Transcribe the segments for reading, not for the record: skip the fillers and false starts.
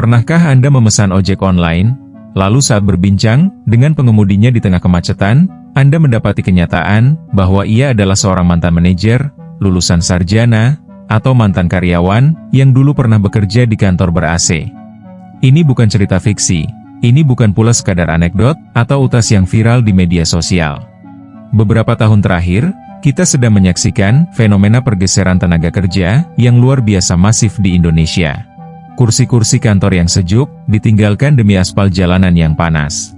Pernahkah Anda memesan ojek online, lalu saat berbincang dengan pengemudinya di tengah kemacetan, Anda mendapati kenyataan bahwa ia adalah seorang mantan manajer, lulusan sarjana, atau mantan karyawan yang dulu pernah bekerja di kantor ber-AC? Ini bukan cerita fiksi, ini bukan pula sekadar anekdot atau utas yang viral di media sosial. Beberapa tahun terakhir, kita sedang menyaksikan fenomena pergeseran tenaga kerja yang luar biasa masif di Indonesia. Kursi-kursi kantor yang sejuk ditinggalkan demi aspal jalanan yang panas.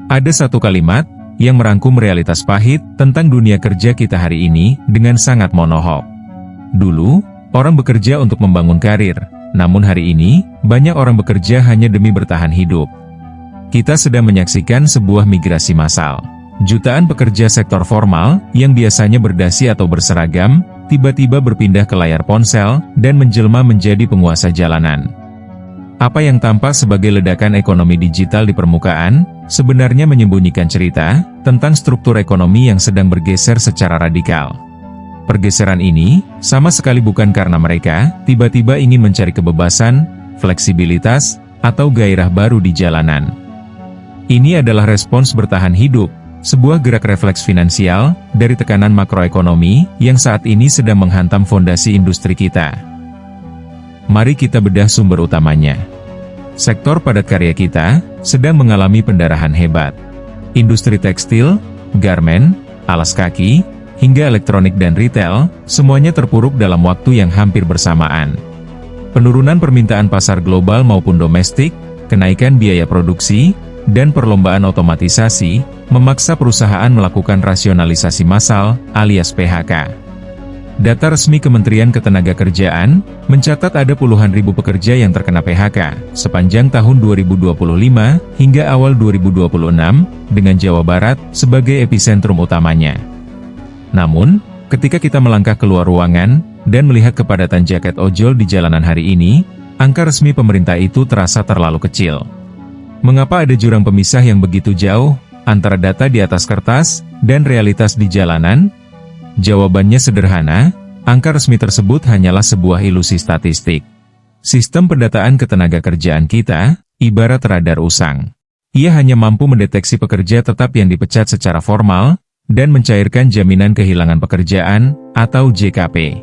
Ada satu kalimat yang merangkum realitas pahit tentang dunia kerja kita hari ini dengan sangat monohok. Dulu, orang bekerja untuk membangun karir, namun hari ini, banyak orang bekerja hanya demi bertahan hidup. Kita sedang menyaksikan sebuah migrasi massal. Jutaan pekerja sektor formal, yang biasanya berdasi atau berseragam, tiba-tiba berpindah ke layar ponsel, dan menjelma menjadi penguasa jalanan. Apa yang tampak sebagai ledakan ekonomi digital di permukaan, sebenarnya menyembunyikan cerita tentang struktur ekonomi yang sedang bergeser secara radikal. Pergeseran ini, sama sekali bukan karena mereka tiba-tiba ingin mencari kebebasan, fleksibilitas, atau gairah baru di jalanan. Ini adalah respons bertahan hidup, sebuah gerak refleks finansial dari tekanan makroekonomi yang saat ini sedang menghantam fondasi industri kita. Mari kita bedah sumber utamanya. Sektor padat karya kita sedang mengalami pendarahan hebat. Industri tekstil, garmen, alas kaki, hingga elektronik dan retail, semuanya terpuruk dalam waktu yang hampir bersamaan. Penurunan permintaan pasar global maupun domestik, kenaikan biaya produksi, dan perlombaan otomatisasi, memaksa perusahaan melakukan rasionalisasi massal, alias PHK. Data resmi Kementerian Ketenagakerjaan mencatat ada puluhan ribu pekerja yang terkena PHK sepanjang tahun 2025 hingga awal 2026, dengan Jawa Barat sebagai epicentrum utamanya. Namun, ketika kita melangkah keluar ruangan dan melihat kepadatan jaket ojol di jalanan hari ini, angka resmi pemerintah itu terasa terlalu kecil. Mengapa ada jurang pemisah yang begitu jauh antara data di atas kertas dan realitas di jalanan? Jawabannya sederhana, angka resmi tersebut hanyalah sebuah ilusi statistik. Sistem pendataan ketenagakerjaan kita ibarat radar usang. Ia hanya mampu mendeteksi pekerja tetap yang dipecat secara formal dan mencairkan jaminan kehilangan pekerjaan atau JKP.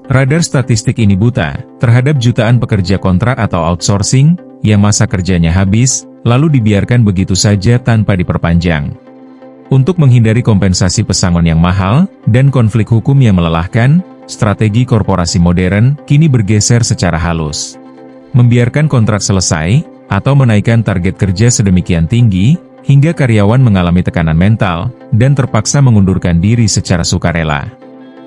Radar statistik ini buta terhadap jutaan pekerja kontrak atau outsourcing yang masa kerjanya habis, lalu dibiarkan begitu saja tanpa diperpanjang. Untuk menghindari kompensasi pesangon yang mahal, dan konflik hukum yang melelahkan, strategi korporasi modern kini bergeser secara halus. Membiarkan kontrak selesai, atau menaikkan target kerja sedemikian tinggi, hingga karyawan mengalami tekanan mental, dan terpaksa mengundurkan diri secara sukarela.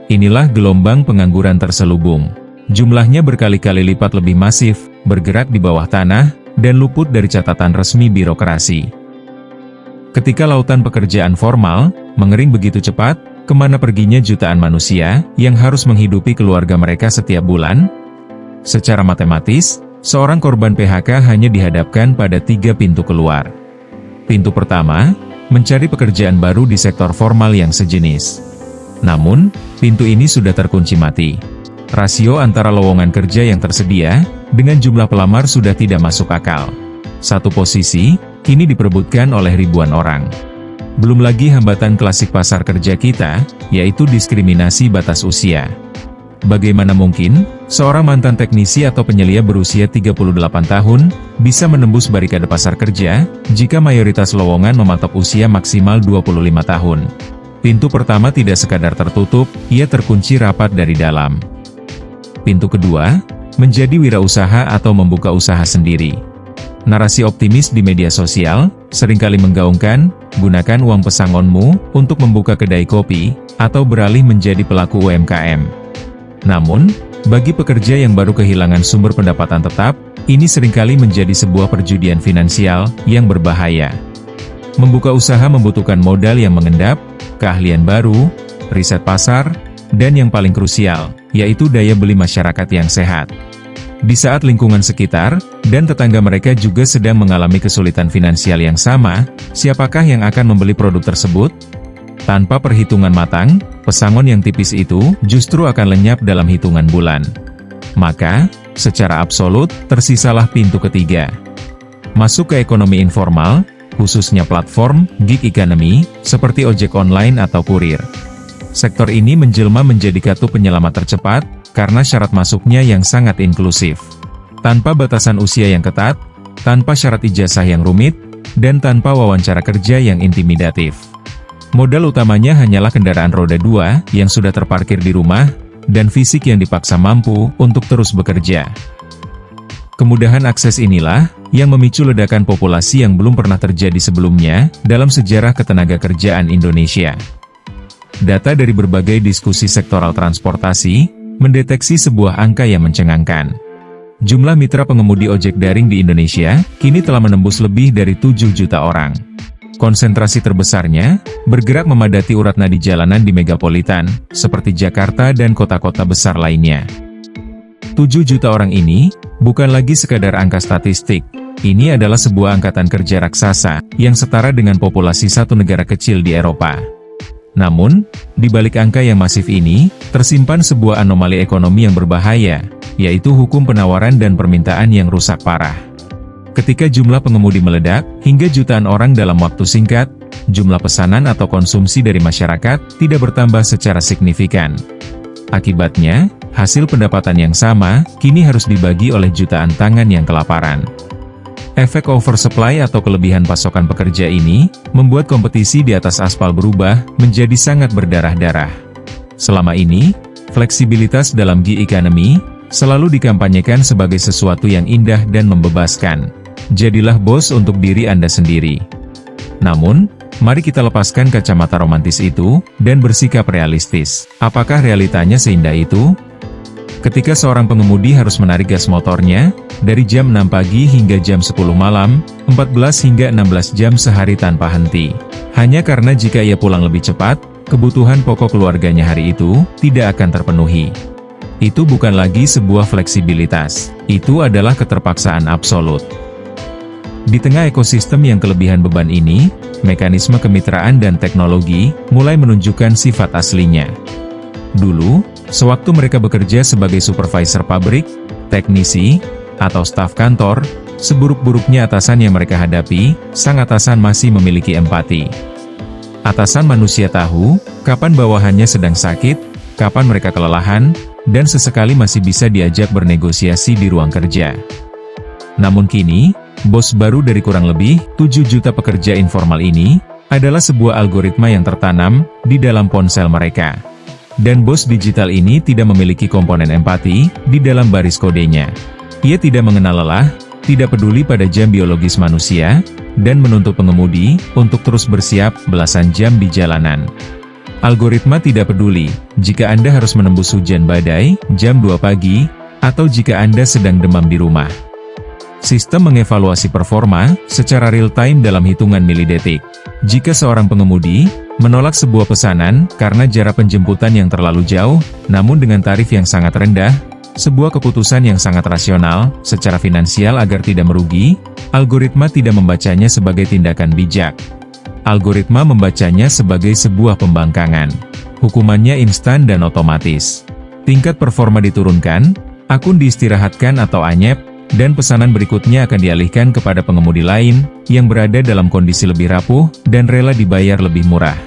Inilah gelombang pengangguran terselubung. Jumlahnya berkali-kali lipat lebih masif, bergerak di bawah tanah, dan luput dari catatan resmi birokrasi. Ketika lautan pekerjaan formal mengering begitu cepat, kemana perginya jutaan manusia yang harus menghidupi keluarga mereka setiap bulan? Secara matematis, seorang korban PHK hanya dihadapkan pada 3 pintu keluar. Pintu pertama, mencari pekerjaan baru di sektor formal yang sejenis. Namun, pintu ini sudah terkunci mati. Rasio antara lowongan kerja yang tersedia dengan jumlah pelamar sudah tidak masuk akal. Satu posisi kini diperebutkan oleh ribuan orang. Belum lagi hambatan klasik pasar kerja kita, yaitu diskriminasi batas usia. Bagaimana mungkin seorang mantan teknisi atau penyelia berusia 38 tahun bisa menembus barikade pasar kerja jika mayoritas lowongan mematok usia maksimal 25 tahun? Pintu pertama tidak sekadar tertutup, ia terkunci rapat dari dalam. Pintu kedua, menjadi wirausaha atau membuka usaha sendiri. Narasi optimis di media sosial seringkali menggaungkan, gunakan uang pesangonmu untuk membuka kedai kopi, atau beralih menjadi pelaku UMKM. Namun, bagi pekerja yang baru kehilangan sumber pendapatan tetap, ini seringkali menjadi sebuah perjudian finansial yang berbahaya. Membuka usaha membutuhkan modal yang mengendap, keahlian baru, riset pasar, dan yang paling krusial, yaitu daya beli masyarakat yang sehat. Di saat lingkungan sekitar dan tetangga mereka juga sedang mengalami kesulitan finansial yang sama, siapakah yang akan membeli produk tersebut? Tanpa perhitungan matang, pesangon yang tipis itu justru akan lenyap dalam hitungan bulan. Maka, secara absolut, tersisalah pintu ketiga. Masuk ke ekonomi informal, khususnya platform, gig economy, seperti ojek online atau kurir. Sektor ini menjelma menjadi kartu penyelamat tercepat, karena syarat masuknya yang sangat inklusif. Tanpa batasan usia yang ketat, tanpa syarat ijazah yang rumit, dan tanpa wawancara kerja yang intimidatif. Modal utamanya hanyalah kendaraan roda 2 yang sudah terparkir di rumah, dan fisik yang dipaksa mampu untuk terus bekerja. Kemudahan akses inilah yang memicu ledakan populasi yang belum pernah terjadi sebelumnya dalam sejarah ketenagakerjaan Indonesia. Data dari berbagai diskusi sektoral transportasi mendeteksi sebuah angka yang mencengangkan. Jumlah mitra pengemudi ojek daring di Indonesia kini telah menembus lebih dari 7 juta orang. Konsentrasi terbesarnya bergerak memadati urat nadi jalanan di megapolitan, seperti Jakarta dan kota-kota besar lainnya. 7 juta orang ini bukan lagi sekadar angka statistik, ini adalah sebuah angkatan kerja raksasa yang setara dengan populasi satu negara kecil di Eropa. Namun, di balik angka yang masif ini, tersimpan sebuah anomali ekonomi yang berbahaya, yaitu hukum penawaran dan permintaan yang rusak parah. Ketika jumlah pengemudi meledak, hingga jutaan orang dalam waktu singkat, jumlah pesanan atau konsumsi dari masyarakat tidak bertambah secara signifikan. Akibatnya, hasil pendapatan yang sama, kini harus dibagi oleh jutaan tangan yang kelaparan. Efek oversupply atau kelebihan pasokan pekerja ini, membuat kompetisi di atas aspal berubah, menjadi sangat berdarah-darah. Selama ini, fleksibilitas dalam gig economy, selalu dikampanyekan sebagai sesuatu yang indah dan membebaskan. Jadilah bos untuk diri Anda sendiri. Namun, mari kita lepaskan kacamata romantis itu, dan bersikap realistis. Apakah realitanya seindah itu? Ketika seorang pengemudi harus menarik gas motornya, dari jam 6 pagi hingga jam 10 malam, 14 hingga 16 jam sehari tanpa henti. Hanya karena jika ia pulang lebih cepat, kebutuhan pokok keluarganya hari itu, tidak akan terpenuhi. Itu bukan lagi sebuah fleksibilitas, itu adalah keterpaksaan absolut. Di tengah ekosistem yang kelebihan beban ini, mekanisme kemitraan dan teknologi mulai menunjukkan sifat aslinya. Dulu, sewaktu mereka bekerja sebagai supervisor pabrik, teknisi, atau staf kantor, seburuk-buruknya atasan yang mereka hadapi, sang atasan masih memiliki empati. Atasan manusia tahu, kapan bawahannya sedang sakit, kapan mereka kelelahan, dan sesekali masih bisa diajak bernegosiasi di ruang kerja. Namun kini, bos baru dari kurang lebih 7 juta pekerja informal ini, adalah sebuah algoritma yang tertanam di dalam ponsel mereka. Dan bos digital ini tidak memiliki komponen empati di dalam baris kodenya. Ia tidak mengenal lelah, tidak peduli pada jam biologis manusia, dan menuntut pengemudi untuk terus bersiap belasan jam di jalanan. Algoritma tidak peduli jika Anda harus menembus hujan badai jam 2 pagi, atau jika Anda sedang demam di rumah. Sistem mengevaluasi performa secara real-time dalam hitungan milidetik. Jika seorang pengemudi menolak sebuah pesanan karena jarak penjemputan yang terlalu jauh, namun dengan tarif yang sangat rendah, sebuah keputusan yang sangat rasional secara finansial agar tidak merugi, algoritma tidak membacanya sebagai tindakan bijak. Algoritma membacanya sebagai sebuah pembangkangan. Hukumannya instan dan otomatis. Tingkat performa diturunkan, akun diistirahatkan atau anyep, dan pesanan berikutnya akan dialihkan kepada pengemudi lain, yang berada dalam kondisi lebih rapuh, dan rela dibayar lebih murah.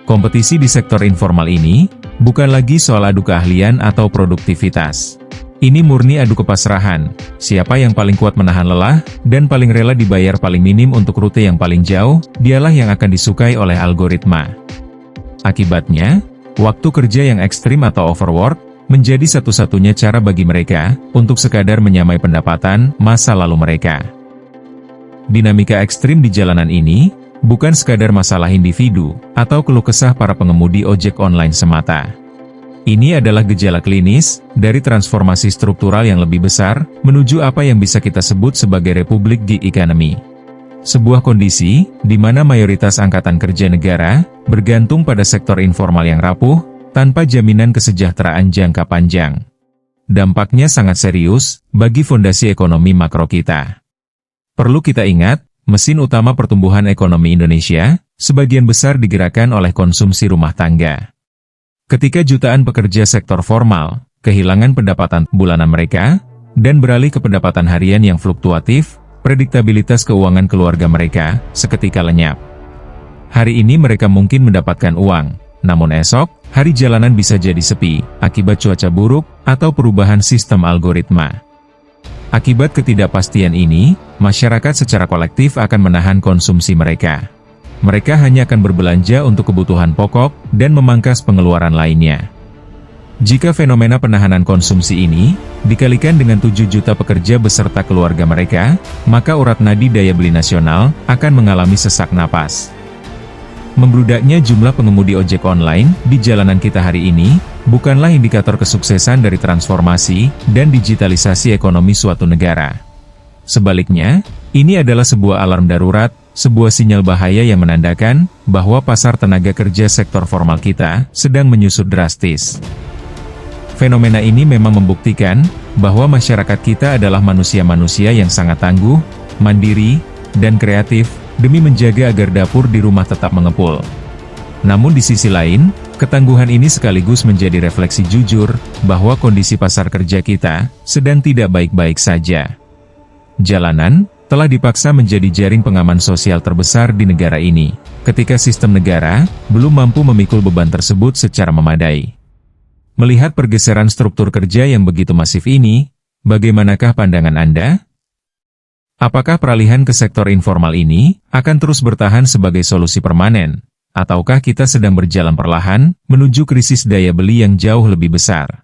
Kompetisi di sektor informal ini, bukan lagi soal adu keahlian atau produktivitas. Ini murni adu kepasrahan, siapa yang paling kuat menahan lelah, dan paling rela dibayar paling minim untuk rute yang paling jauh, dialah yang akan disukai oleh algoritma. Akibatnya, waktu kerja yang ekstrim atau overwork, menjadi satu-satunya cara bagi mereka untuk sekadar menyamai pendapatan masa lalu mereka. Dinamika ekstrim di jalanan ini bukan sekadar masalah individu atau keluh kesah para pengemudi ojek online semata. Ini adalah gejala klinis dari transformasi struktural yang lebih besar menuju apa yang bisa kita sebut sebagai Republik Gig Economy. Sebuah kondisi di mana mayoritas angkatan kerja negara bergantung pada sektor informal yang rapuh, tanpa jaminan kesejahteraan jangka panjang. Dampaknya sangat serius bagi fondasi ekonomi makro kita. Perlu kita ingat, mesin utama pertumbuhan ekonomi Indonesia, sebagian besar digerakkan oleh konsumsi rumah tangga. Ketika jutaan pekerja sektor formal kehilangan pendapatan bulanan mereka, dan beralih ke pendapatan harian yang fluktuatif, prediktabilitas keuangan keluarga mereka seketika lenyap. Hari ini mereka mungkin mendapatkan uang, namun esok, hari jalanan bisa jadi sepi, akibat cuaca buruk, atau perubahan sistem algoritma. Akibat ketidakpastian ini, masyarakat secara kolektif akan menahan konsumsi mereka. Mereka hanya akan berbelanja untuk kebutuhan pokok, dan memangkas pengeluaran lainnya. Jika fenomena penahanan konsumsi ini dikalikan dengan 7 juta pekerja beserta keluarga mereka, maka urat nadi daya beli nasional akan mengalami sesak napas. Membludaknya jumlah pengemudi ojek online di jalanan kita hari ini bukanlah indikator kesuksesan dari transformasi dan digitalisasi ekonomi suatu negara. Sebaliknya, ini adalah sebuah alarm darurat, sebuah sinyal bahaya yang menandakan bahwa pasar tenaga kerja sektor formal kita sedang menyusut drastis. Fenomena ini memang membuktikan bahwa masyarakat kita adalah manusia-manusia yang sangat tangguh, mandiri, dan kreatif demi menjaga agar dapur di rumah tetap mengepul. Namun di sisi lain, ketangguhan ini sekaligus menjadi refleksi jujur bahwa kondisi pasar kerja kita sedang tidak baik-baik saja. Jalanan telah dipaksa menjadi jaring pengaman sosial terbesar di negara ini, ketika sistem negara belum mampu memikul beban tersebut secara memadai. Melihat pergeseran struktur kerja yang begitu masif ini, bagaimanakah pandangan Anda? Apakah peralihan ke sektor informal ini akan terus bertahan sebagai solusi permanen, ataukah kita sedang berjalan perlahan menuju krisis daya beli yang jauh lebih besar?